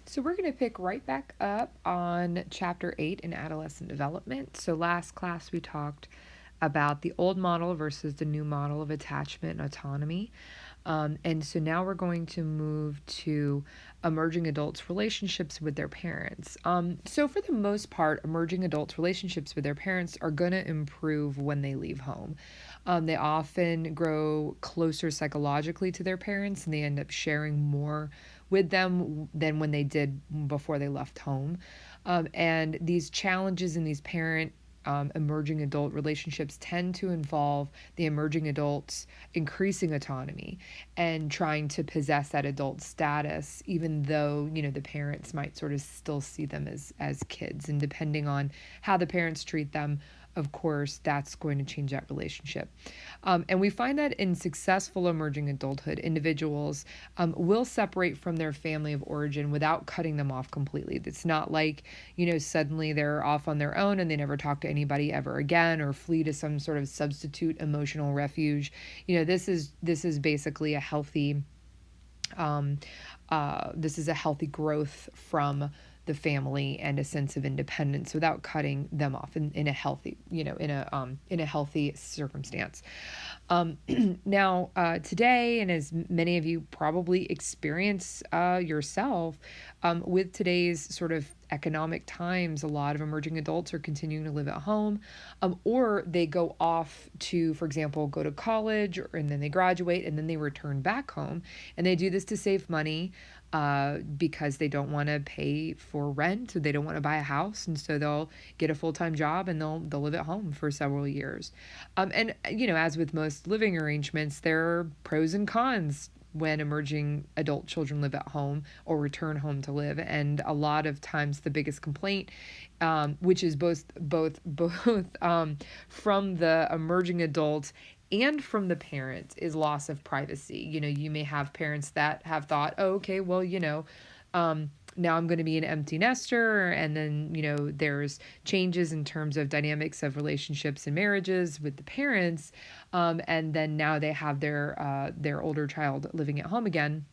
So we're going to pick right back up on chapter 8 in adolescent development. So last class we talked about the old model versus the new model of attachment and autonomy. And so now we're going to move to emerging adults' relationships with their parents. So for the most part, emerging adults' relationships with their parents are going to improve when they leave home. They often grow closer psychologically to their parents, and they end up sharing more with them than when they did before they left home. And these challenges in these parent emerging adult relationships tend to involve the emerging adults increasing autonomy and trying to possess that adult status, even though the parents might sort of still see them as kids. And depending on how the parents treat them, of course, that's going to change that relationship. And we find that in successful emerging adulthood, individuals will separate from their family of origin without cutting them off completely. It's not like, suddenly they're off on their own and they never talk to anybody ever again or flee to some sort of substitute emotional refuge. This is basically a healthy this is a healthy growth from the family and a sense of independence without cutting them off in a healthy, in a healthy circumstance. Now, today, and as many of you probably experience yourself, with today's sort of economic times, a lot of emerging adults are continuing to live at home, or they go off to, for example, go to college, and then they graduate, and then they return back home, and they do this to save money because they don't want to pay for rent, or they don't want to buy a house, and so they'll get a full-time job and they'll live at home for several years. And as with most living arrangements, there are pros and cons when emerging adult children live at home or return home to live. And a lot of times the biggest complaint, which is both from the emerging adult and from the parent, is loss of privacy. You may have parents that have thought, oh, okay, well, now I'm going to be an empty nester, and then there's changes in terms of dynamics of relationships and marriages with the parents, and then now they have their older child living at home again.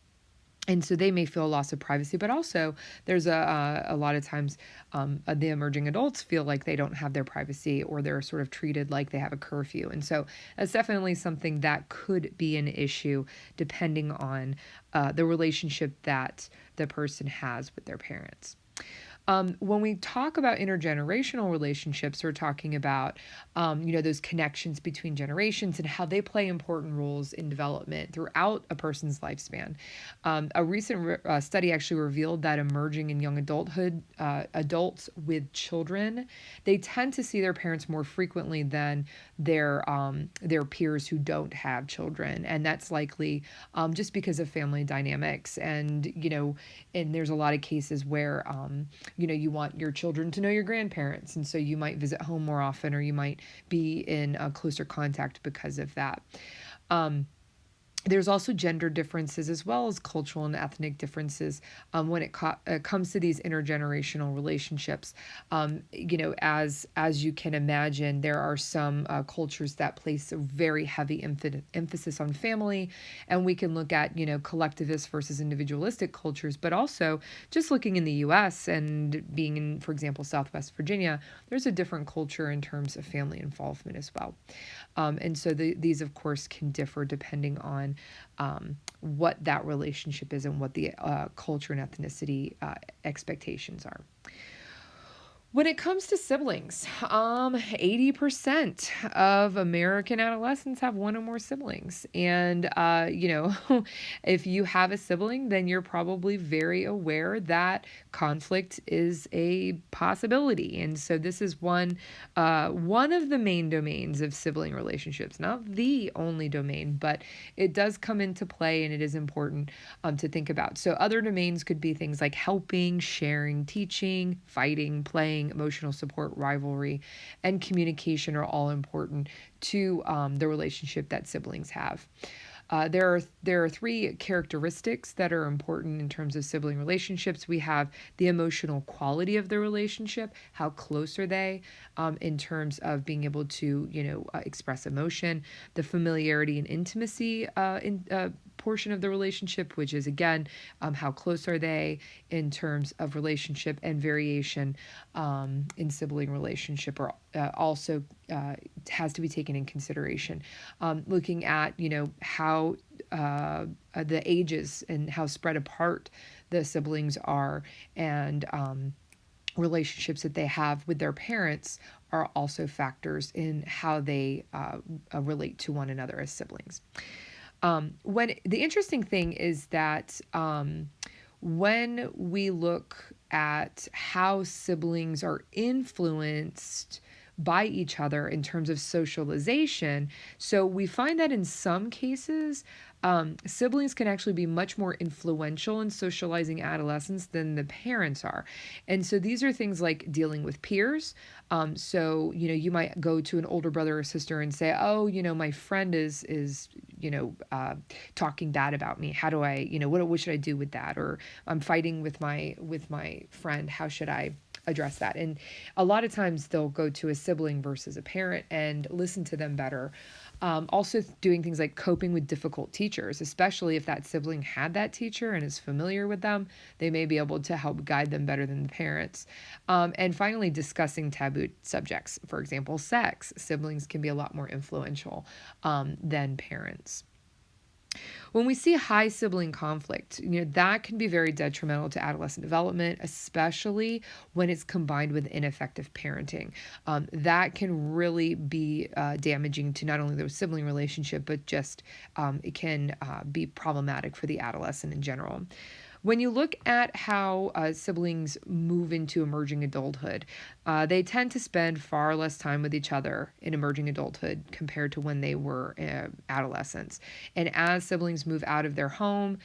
And so they may feel a loss of privacy, but also there's a lot of times the emerging adults feel like they don't have their privacy, or they're sort of treated like they have a curfew. And so that's definitely something that could be an issue depending on the relationship that the person has with their parents. When we talk about intergenerational relationships, we're talking about, those connections between generations and how they play important roles in development throughout a person's lifespan. A recent study actually revealed that emerging in young adulthood, adults with children, they tend to see their parents more frequently than their peers who don't have children, and that's likely just because of family dynamics. And and there's a lot of cases where you want your children to know your grandparents, and so you might visit home more often, or you might be in a closer contact because of that. There's also gender differences as well as cultural and ethnic differences when it comes to these intergenerational relationships. As you can imagine, there are some cultures that place a very heavy emphasis on family, and we can look at collectivist versus individualistic cultures. But also, just looking in the U.S. and being in, for example, Southwest Virginia, there's a different culture in terms of family involvement as well. And so these, of course, can differ depending on what that relationship is and what the culture and ethnicity expectations are. When it comes to siblings, 80% of American adolescents have one or more siblings. And, if you have a sibling, then you're probably very aware that conflict is a possibility. And so this is one of the main domains of sibling relationships, not the only domain, but it does come into play, and it is important to think about. So other domains could be things like helping, sharing, teaching, fighting, playing, emotional support, rivalry, and communication are all important to the relationship that siblings have. There are three characteristics that are important in terms of sibling relationships. We have the emotional quality of the relationship. How close are they in terms of being able to express emotion? The familiarity and intimacy portion of the relationship, which is again, how close are they in terms of relationship, and variation in sibling relationship are also has to be taken in consideration. Looking at, how the ages and how spread apart the siblings are, and relationships that they have with their parents are also factors in how they relate to one another as siblings. When the interesting thing is that when we look at how siblings are influenced by each other in terms of socialization, so we find that in some cases, siblings can actually be much more influential in socializing adolescents than the parents are. And so these are things like dealing with peers. So, you might go to an older brother or sister and say, oh, my friend is talking bad about me. How do I, what should I do with that? Or I'm fighting with my friend. How should I address that? And a lot of times they'll go to a sibling versus a parent and listen to them better. Also doing things like coping with difficult teachers, especially if that sibling had that teacher and is familiar with them, they may be able to help guide them better than the parents. And finally, discussing taboo subjects, for example, sex. Siblings can be a lot more influential than parents. When we see high sibling conflict, that can be very detrimental to adolescent development, especially when it's combined with ineffective parenting. That can really be damaging to not only the sibling relationship, but just it can be problematic for the adolescent in general. When you look at how siblings move into emerging adulthood, they tend to spend far less time with each other in emerging adulthood compared to when they were adolescents. And as siblings move out of their home,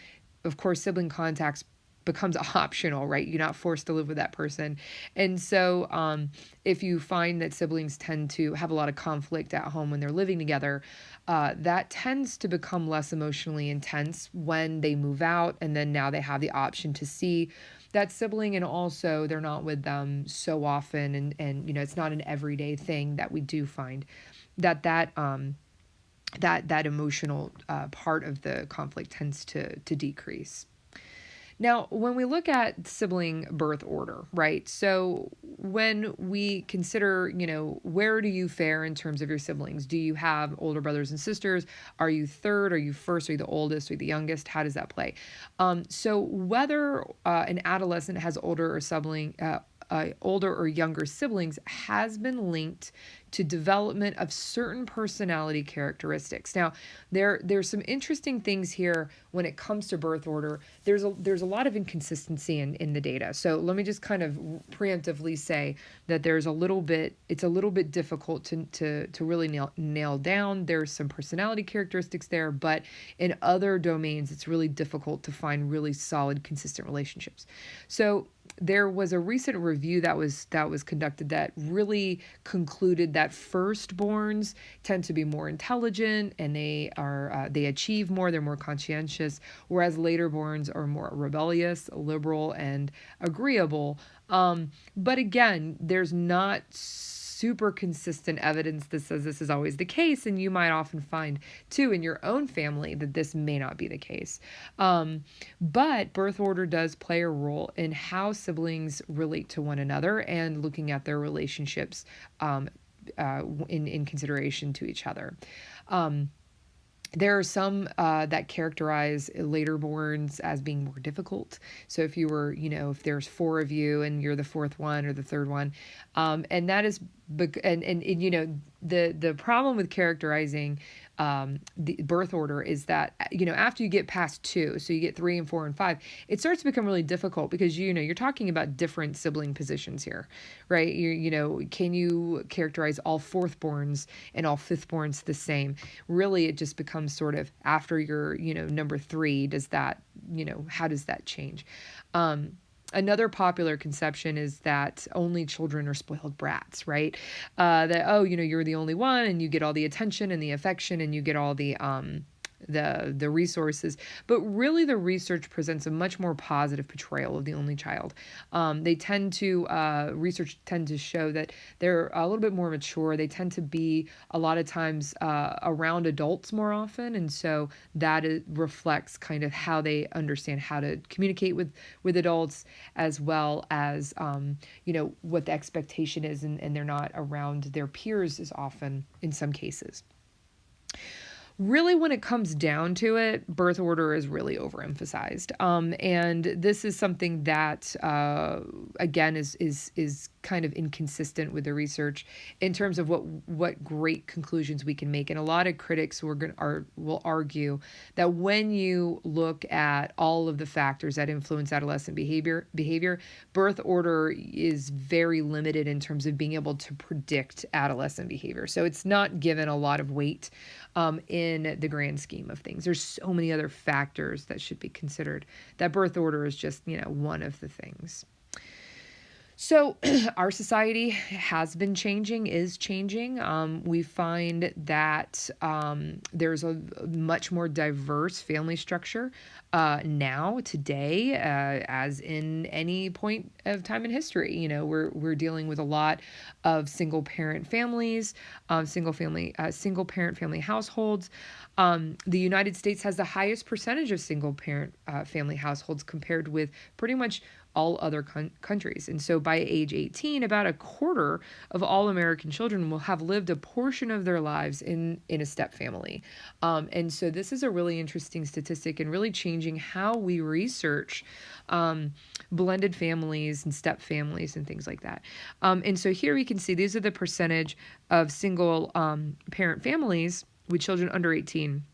of course, sibling contacts becomes optional, right? You're not forced to live with that person. And so if you find that siblings tend to have a lot of conflict at home when they're living together, that tends to become less emotionally intense when they move out, and then now they have the option to see that sibling, and also they're not with them so often, and it's not an everyday thing that we do find that emotional part of the conflict tends to decrease. Now, when we look at sibling birth order, right? So when we consider, where do you fare in terms of your siblings? Do you have older brothers and sisters? Are you third? Are you first? Are you the oldest? Are you the youngest? How does that play? So whether an adolescent has older or younger siblings has been linked to development of certain personality characteristics. Now, there's some interesting things here when it comes to birth order. There's a lot of inconsistency in the data. So let me just kind of preemptively say that it's a little bit difficult to really nail down. There's some personality characteristics there, but in other domains, it's really difficult to find really solid, consistent relationships. So there was a recent review that was conducted that really concluded that firstborns tend to be more intelligent, and they achieve more, they're more conscientious, whereas laterborns are more rebellious, liberal, and agreeable. But again, there's not super consistent evidence that says this is always the case, and you might often find too in your own family that this may not be the case. But birth order does play a role in how siblings relate to one another, and looking at their relationships in consideration to each other. There are some that characterize laterborns as being more difficult. So if you were, if there's four of you and you're the fourth one or the third one, and that is, the problem with characterizing the birth order is that, after you get past 2, so you get 3 and 4 and 5, it starts to become really difficult because, you're talking about different sibling positions here, right? Can you characterize all fourthborns and all fifthborns the same? Really, it just becomes sort of after you're, number 3, does that, how does that change? Another popular conception is that only children are spoiled brats, right? That, you're the only one and you get all the attention and the affection and you get all the the resources. But really, the research presents a much more positive portrayal of the only child. They tend to research tend to show that they're a little bit more mature. They tend to be a lot of times around adults more often, and so that reflects kind of how they understand how to communicate with adults, as well as what the expectation is, and they're not around their peers as often in some cases. Really, when it comes down to it, birth order is really overemphasized, and this is something that again is kind of inconsistent with the research in terms of what great conclusions we can make. And a lot of critics will argue that when you look at all of the factors that influence adolescent behavior, birth order is very limited in terms of being able to predict adolescent behavior. So it's not given a lot of weight in the grand scheme of things. There's so many other factors that should be considered. That birth order is just, one of the things. So our society has been changing, is changing. We find that there's a much more diverse family structure now, today, as in any point of time in history. We're dealing with a lot of single parent families, single parent family households. The United States has the highest percentage of single parent family households compared with pretty much all other countries. And so by age 18, about a quarter of all American children will have lived a portion of their lives in a step family. And so this is a really interesting statistic and really changing how we research blended families and step families and things like that. And so here we can see these are the percentage of single parent families with children under 18.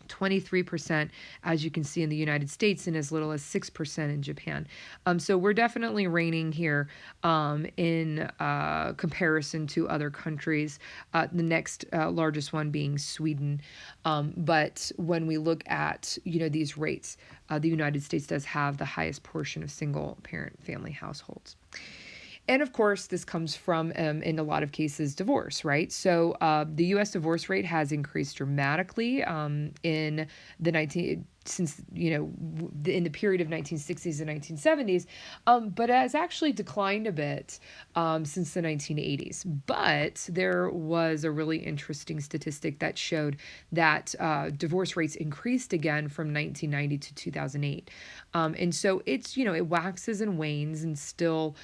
23%, as you can see in the United States, and as little as 6% in Japan. So we're definitely reigning here in comparison to other countries, the next largest one being Sweden. But when we look at, these rates, the United States does have the highest portion of single parent family households. And of course, this comes from, in a lot of cases, divorce, right? So the U.S. divorce rate has increased dramatically in the in the period of 1960s and 1970s, but has actually declined a bit since the 1980s. But there was a really interesting statistic that showed that divorce rates increased again from 1990 to 2008. And so it's, it waxes and wanes, and still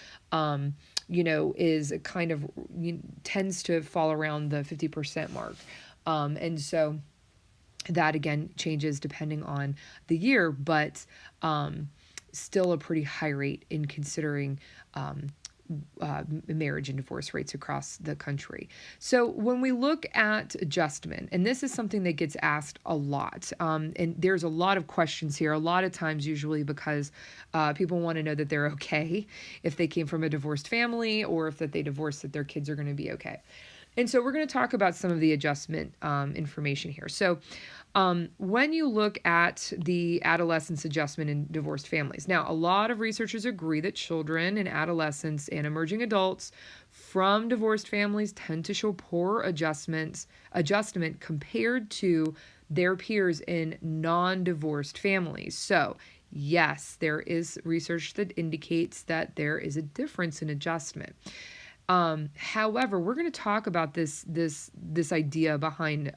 is a kind of tends to fall around the 50% mark. And so that again changes depending on the year, but still a pretty high rate in considering marriage and divorce rates across the country. So when we look at adjustment, and this is something that gets asked a lot, and there's a lot of questions here, a lot of times usually because people want to know that they're okay if they came from a divorced family, or if that they divorced, that their kids are going to be okay. And so we're going to talk about some of the adjustment information here. So when you look at the adolescence adjustment in divorced families, now a lot of researchers agree that children and adolescents and emerging adults from divorced families tend to show poor adjustment compared to their peers in non-divorced families. So yes, there is research that indicates that there is a difference in adjustment. However, we're going to talk about this idea behind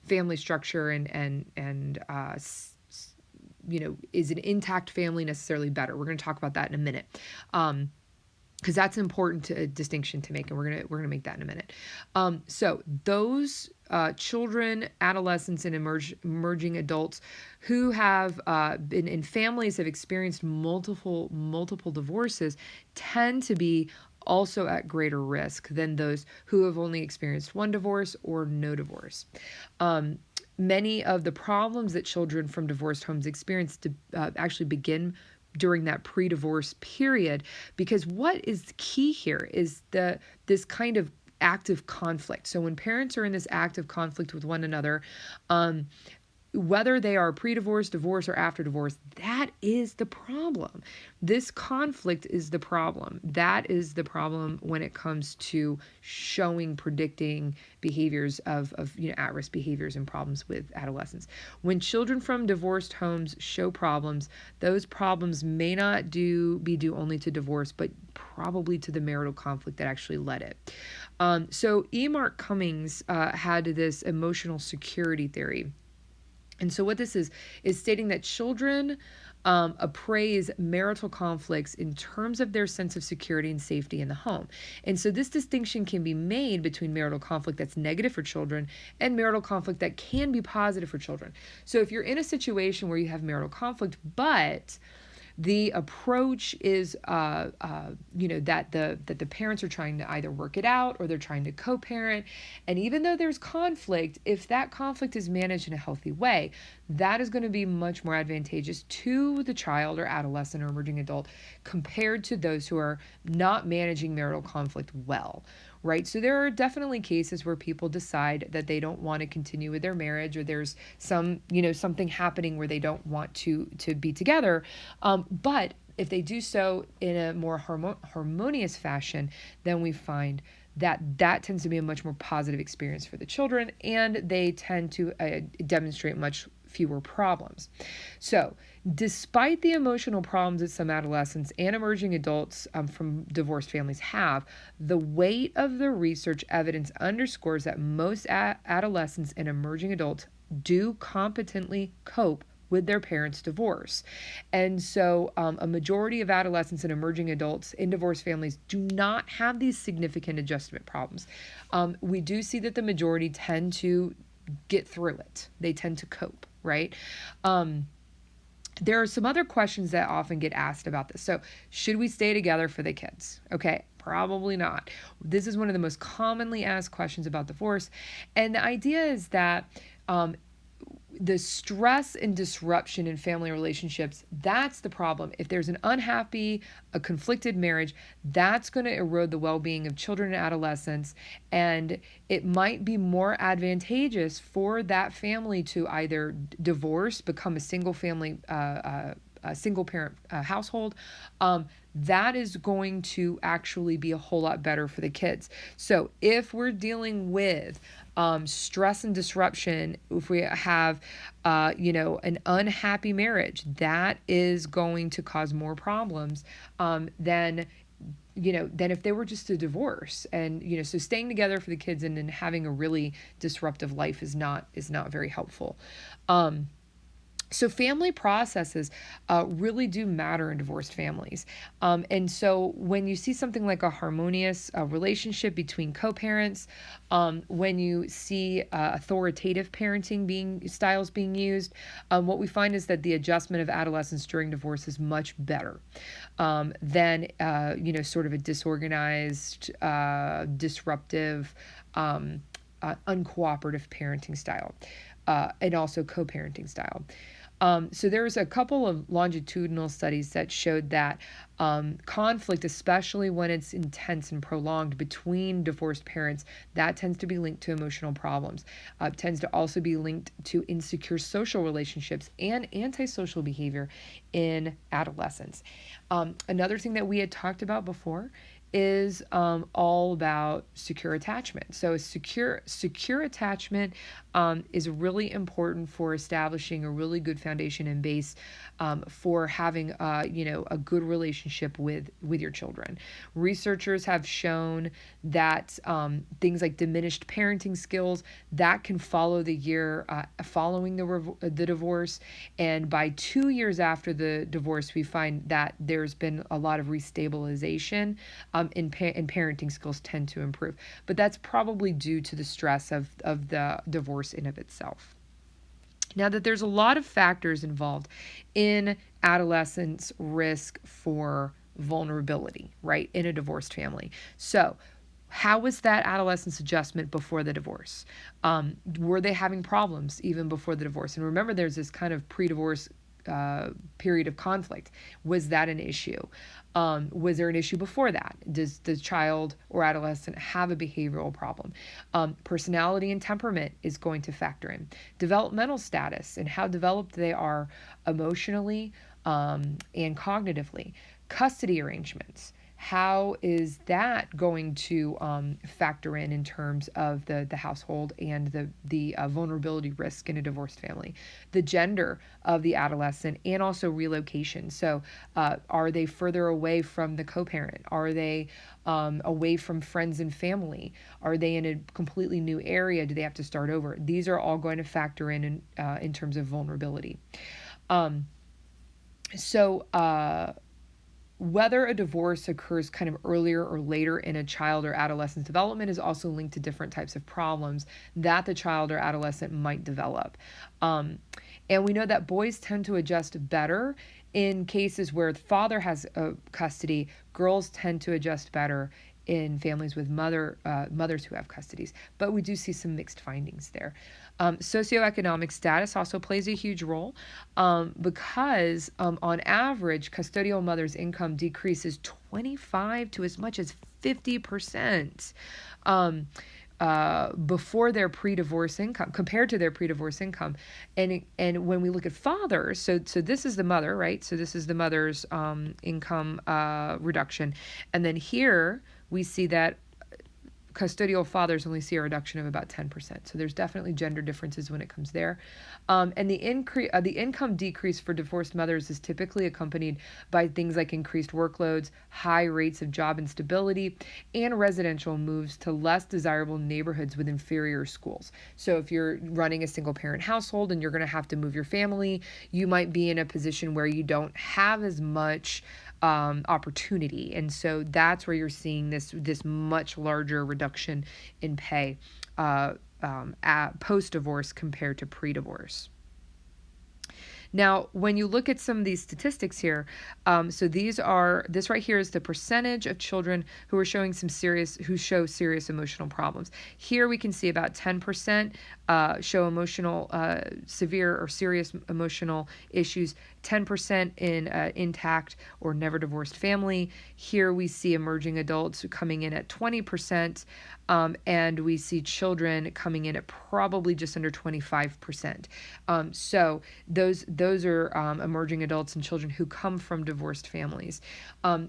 family structure and is an intact family necessarily better? We're going to talk about that in a minute, because that's an important distinction to make, and we're gonna make that in a minute. So those children, adolescents, and emerging adults who have been in families have experienced multiple divorces tend to be also at greater risk than those who have only experienced one divorce or no divorce. Many of the problems that children from divorced homes experience actually begin during that pre-divorce period, because what is key here is this kind of active conflict. So when parents are in this active conflict with one another, whether they are pre-divorce, divorce, or after divorce, that is the problem. This conflict is the problem. That is the problem when it comes to predicting behaviors of at-risk behaviors and problems with adolescents. When children from divorced homes show problems, those problems may not be due only to divorce, but probably to the marital conflict that actually led it. So E. Mark Cummings had this emotional security theory. And so what this is stating that children appraise marital conflicts in terms of their sense of security and safety in the home. And so this distinction can be made between marital conflict that's negative for children and marital conflict that can be positive for children. So if you're in a situation where you have marital conflict, but the approach is, that the parents are trying to either work it out or they're trying to co-parent. And even though there's conflict, if that conflict is managed in a healthy way, that is going to be much more advantageous to the child or adolescent or emerging adult compared to those who are not managing marital conflict well. Right? So there are definitely cases where people decide that they don't want to continue with their marriage, or there's something happening where they don't want to be together. But if they do so in a more harmonious fashion, then we find that tends to be a much more positive experience for the children, and they tend to demonstrate much fewer problems. So, despite the emotional problems that some adolescents and emerging adults from divorced families have, the weight of the research evidence underscores that most adolescents and emerging adults do competently cope with their parents' divorce. And so a majority of adolescents and emerging adults in divorced families do not have these significant adjustment problems. We do see that the majority tend to get through it. They tend to cope, right? There are some other questions that often get asked about this. So, should we stay together for the kids? Okay, probably not. This is one of the most commonly asked questions about divorce. And the idea is that the stress and disruption in family relationships, that's the problem. If there's a conflicted marriage, that's going to erode the well-being of children and adolescents, and it might be more advantageous for that family to either divorce, become a single family, a single parent household. That is going to actually be a whole lot better for the kids. So if we're dealing with stress and disruption, if we have, an unhappy marriage, that is going to cause more problems than if they were just a divorce. And, so staying together for the kids and then having a really disruptive life is not very helpful. So family processes really do matter in divorced families. And so when you see something like a harmonious relationship between co-parents, when you see authoritative parenting styles being used, what we find is that the adjustment of adolescents during divorce is much better than, sort of a disorganized, disruptive, uncooperative parenting style, and also co-parenting style. So there's a couple of longitudinal studies that showed that conflict, especially when it's intense and prolonged between divorced parents, that tends to be linked to emotional problems. Tends to also be linked to insecure social relationships and antisocial behavior in adolescents. Another thing that we had talked about before is all about secure attachment. So secure attachment is really important for establishing a really good foundation and base for having a good relationship with your children. Researchers have shown that things like diminished parenting skills that can follow the year following the divorce, and by 2 years after the divorce, we find that there's been a lot of restabilization. And parenting skills tend to improve. But that's probably due to the stress of the divorce in of itself. Now that there's a lot of factors involved in adolescents' risk for vulnerability, right, in a divorced family. So how was that adolescent's adjustment before the divorce? Were they having problems even before the divorce? And remember, there's this kind of pre-divorce period of conflict. Was that an issue? Was there an issue before that? Does the child or adolescent have a behavioral problem? Personality and temperament is going to factor in. Developmental status and how developed they are emotionally and cognitively. Custody arrangements. How is that going to factor in terms of the household and the vulnerability risk in a divorced family? The gender of the adolescent and also relocation. So are they further away from the co-parent? Are they away from friends and family? Are they in a completely new area? Do they have to start over? These are all going to factor in terms of vulnerability. Whether a divorce occurs kind of earlier or later in a child or adolescent's development is also linked to different types of problems that the child or adolescent might develop. And we know that boys tend to adjust better in cases where the father has custody. Girls tend to adjust better in families with mothers who have custodies. But we do see some mixed findings there. Socioeconomic status also plays a huge role because on average, custodial mother's income decreases 25 to as much as 50% before their pre-divorce income, compared to their pre-divorce income. And when we look at fathers, so this is the mother, right? So this is the mother's income reduction. And then here we see that custodial fathers only see a reduction of about 10%. So there's definitely gender differences when it comes there. And the income decrease for divorced mothers is typically accompanied by things like increased workloads, high rates of job instability, and residential moves to less desirable neighborhoods with inferior schools. So if you're running a single parent household and you're going to have to move your family, you might be in a position where you don't have as much opportunity. And so that's where you're seeing this much larger reduction in pay post-divorce compared to pre-divorce. Now, when you look at some of these statistics here, so this right here is the percentage of children who show serious emotional problems. Here we can see about 10% show severe or serious emotional issues, 10% in intact or never divorced family. Here we see emerging adults coming in at 20%, and we see children coming in at probably just under 25%. So those are emerging adults and children who come from divorced families.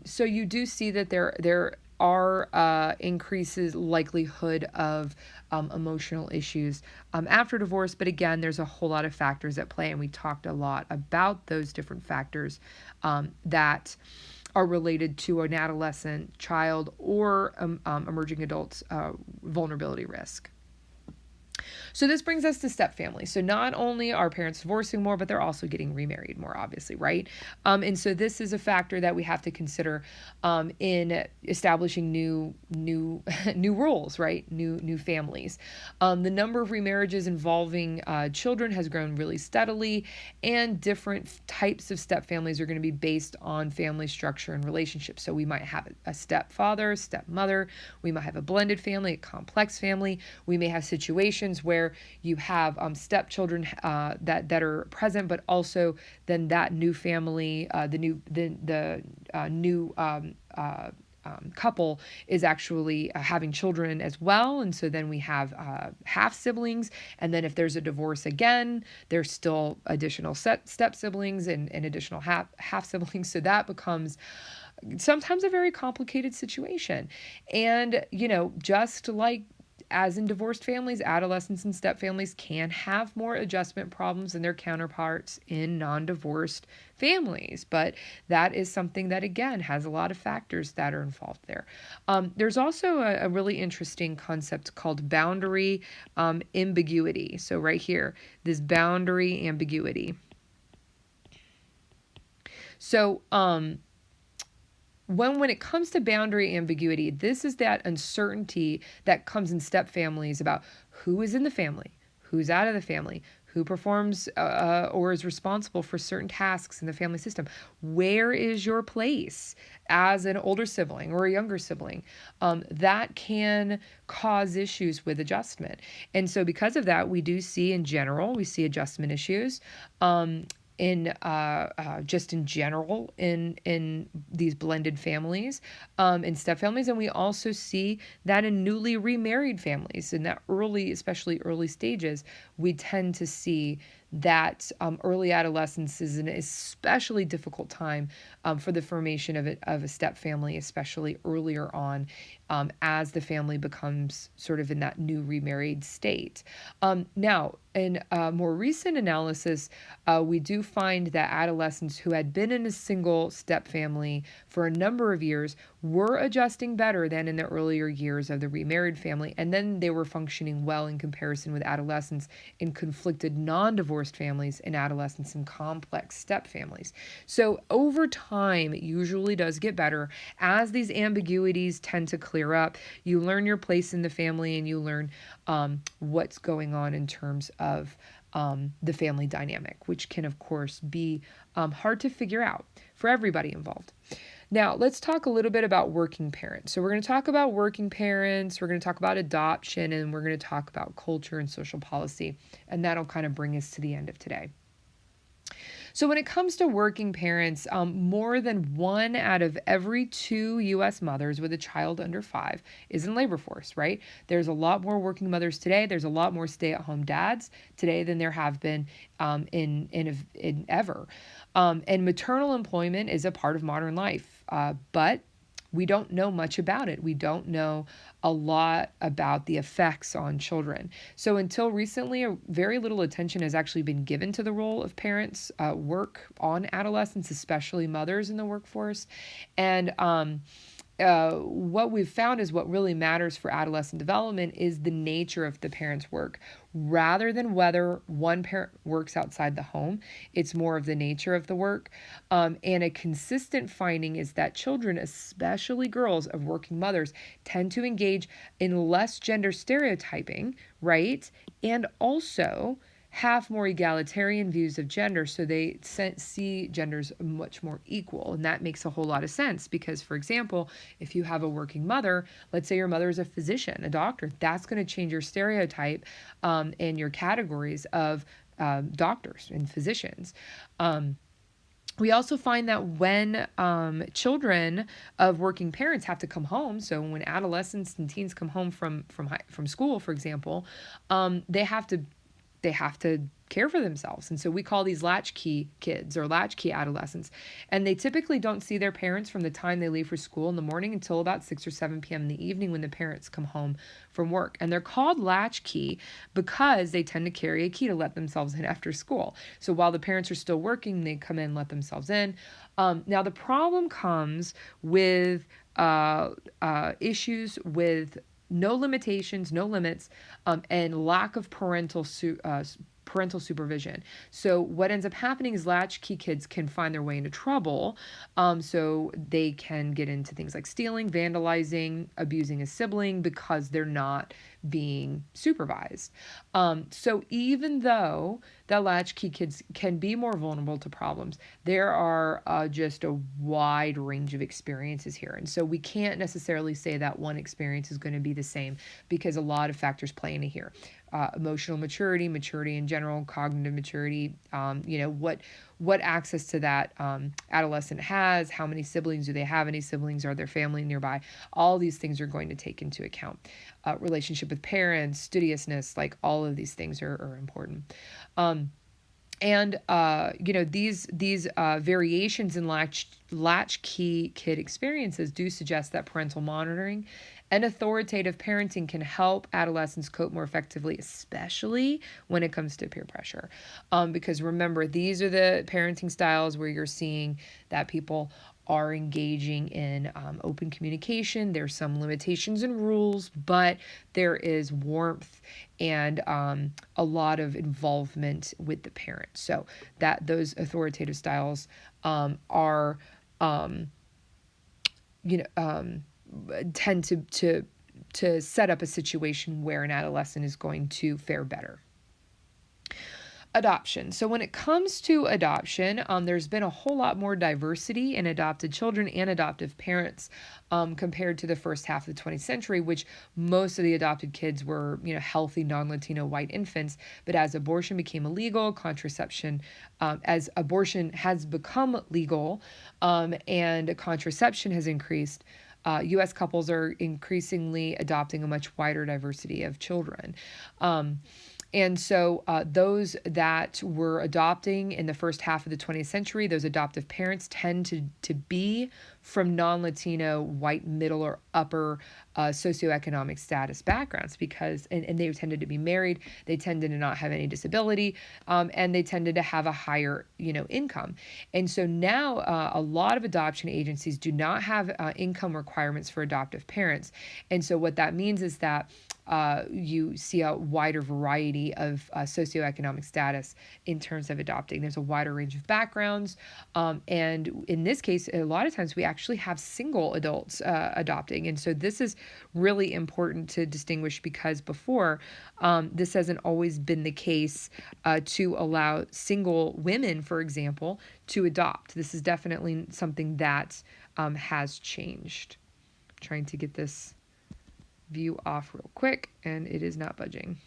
So you do see that there are increases likelihood of emotional issues after divorce, but again, there's a whole lot of factors at play, and we talked a lot about those different factors that are related to an adolescent, child, or emerging adults' vulnerability risk. So this brings us to step families. So not only are parents divorcing more, but they're also getting remarried more, obviously, right? And so this is a factor that we have to consider in establishing new rules, right? New families. The number of remarriages involving children has grown really steadily, and different types of step families are going to be based on family structure and relationships. So we might have a stepfather, stepmother. We might have a blended family, a complex family. We may have situations where you have stepchildren that are present, but also then that new family, the new couple is actually having children as well. And so then we have half siblings. And then if there's a divorce again, there's still additional step siblings and additional half siblings. So that becomes sometimes a very complicated situation. And, just like as in divorced families, adolescents and step families can have more adjustment problems than their counterparts in non-divorced families. But that is something that, again, has a lot of factors that are involved there. There's also a really interesting concept called boundary ambiguity. So right here, this boundary ambiguity. So, when it comes to boundary ambiguity, this is that uncertainty that comes in step families about who is in the family, who's out of the family, who performs or is responsible for certain tasks in the family system. Where is your place as an older sibling or a younger sibling? That can cause issues with adjustment. And so because of that, we do see in general, we see adjustment issues. just in general in these blended families, in step families, and we also see that in newly remarried families. In that early, especially early stages, we tend to see that early adolescence is an especially difficult time for the formation of a step family, especially earlier on, as the family becomes sort of in that new remarried state. Now, in more recent analysis, we do find that adolescents who had been in a single step family for a number of years were adjusting better than in the earlier years of the remarried family, and then they were functioning well in comparison with adolescents in conflicted non-divorced families and adolescents in complex step families. So over time, it usually does get better as these ambiguities tend to clear up. You learn your place in the family, and you learn what's going on in terms of the family dynamic, which can, of course, be hard to figure out for everybody involved. Now, let's talk a little bit about working parents. So we're going to talk about working parents, we're going to talk about adoption, and we're going to talk about culture and social policy, and that'll kind of bring us to the end of today. So when it comes to working parents, more than 1 out of every 2 U.S. mothers with a child under 5 is in labor force, right? There's a lot more working mothers today. There's a lot more stay-at-home dads today than there have been in ever. And maternal employment is a part of modern life, but we don't know much about it. We don't know a lot about the effects on children. So until recently, very little attention has actually been given to the role of parents' work on adolescents, especially mothers in the workforce. And what we've found is what really matters for adolescent development is the nature of the parent's work. Rather than whether one parent works outside the home, it's more of the nature of the work. And a consistent finding is that children, especially girls of working mothers, tend to engage in less gender stereotyping, right? And also have more egalitarian views of gender, so they see genders much more equal. And that makes a whole lot of sense because, for example, if you have a working mother, let's say your mother is a physician, a doctor, that's going to change your stereotype and your categories of doctors and physicians. We also find that when children of working parents have to come home, so when adolescents and teens come home from school, for example, they have to care for themselves. And so we call these latchkey kids or latchkey adolescents. And they typically don't see their parents from the time they leave for school in the morning until about 6 or 7 p.m. in the evening when the parents come home from work. And they're called latchkey because they tend to carry a key to let themselves in after school. So while the parents are still working, they come in, let themselves in. Now the problem comes with issues with no limitations, no limits, and lack of parental supervision. So what ends up happening is latchkey kids can find their way into trouble. So they can get into things like stealing, vandalizing, abusing a sibling because they're not being supervised. So even though the latchkey kids can be more vulnerable to problems, there are just a wide range of experiences here. And so we can't necessarily say that one experience is going to be the same because a lot of factors play into here. Emotional maturity in general, cognitive maturity, what access to that adolescent has, how many siblings do they have, any siblings, are their family nearby, all these things are going to take into account. Relationship with parents, studiousness, like all of these things are important. These variations in latchkey kid experiences do suggest that parental monitoring and authoritative parenting can help adolescents cope more effectively, especially when it comes to peer pressure. Because remember, these are the parenting styles where you're seeing that people are engaging in open communication. There's some limitations and rules, but there is warmth and a lot of involvement with the parent. So that those authoritative styles tend to set up a situation where an adolescent is going to fare better. Adoption. So when it comes to adoption, there's been a whole lot more diversity in adopted children and adoptive parents compared to the first half of the 20th century, which most of the adopted kids were, healthy non-Latino white infants. But as abortion became illegal, as abortion has become legal, and contraception has increased, U.S. couples are increasingly adopting a much wider diversity of children. And so those that were adopting in the first half of the 20th century, those adoptive parents tend to be from non-Latino, white, middle, or upper socioeconomic status backgrounds and they tended to be married, they tended to not have any disability, and they tended to have a higher, income. And so now a lot of adoption agencies do not have income requirements for adoptive parents. And so what that means is that you see a wider variety of socioeconomic status in terms of adopting. There's a wider range of backgrounds. And in this case, a lot of times we actually have single adults adopting. And so this is really important to distinguish because before, this hasn't always been the case to allow single women, for example, to adopt. This is definitely something that has changed. I'm trying to get this view off real quick, and it is not budging.